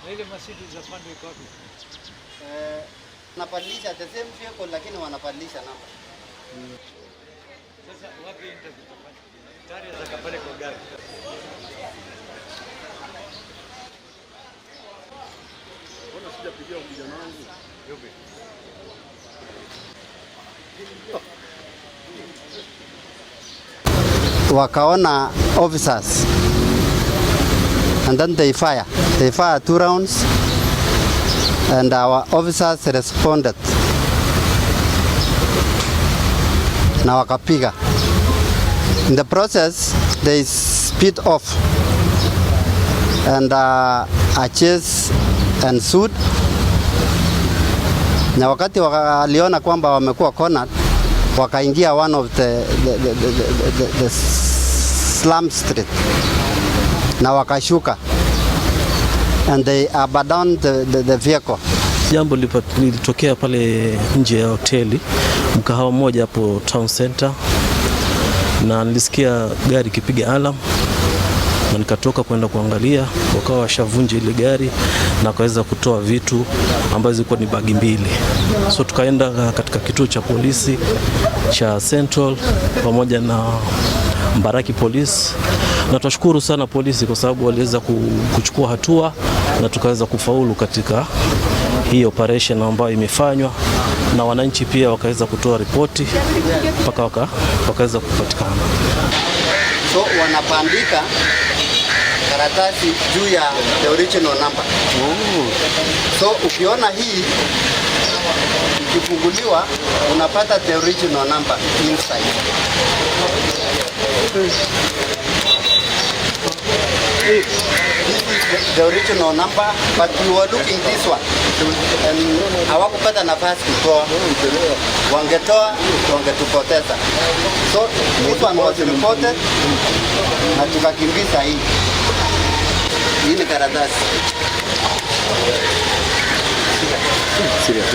Na ile masiti za pande iko wapi? Napadilisha the same vehicle lakini wanapadilisha namba. Sasa wapi nitakutafanya? Tayari atakapale kwa gari. Mbona sijapigia kijana wangu? Yupi? Wakaona officers and then they fire 2 rounds and our officers responded na wakapiga. In the process they speed off and a chase ensued, na wakati waliona kwamba wamekuwa cornered wakaingia one of the slum street na wakashuka and they abandoned the vehicle. Jambo lilitokea pale nje ya hoteli, mkahawa mmoja hapo town center, na nilisikia gari kipiga alarm na nikatoka kwenda kuangalia. Wakawa washavunja ile gari na wakaweza kutoa vitu ambazo zilikuwa ni bagi 2. So tukaenda katika kituo cha polisi cha Central pamoja na Mbaraki Police, na tunashukuru sana polisi kwa sababu waliweza kuchukua hatua na tukaweza kufaulu katika hii operation ambayo imefanywa, na wananchi pia wakaweza kutoa ripoti mpaka wakaweza kupatikana. So wanapandika karatasi juu ya the original number. So ukiona hii ikifunguliwa unapata the original number inside. This is the original number, but we were looking this one. And hawakupata nafasi kutoa. Wangetoa, wangetupoteza. So this one was reported na tukakimbiza hii. Hii ni karatasi. Serious?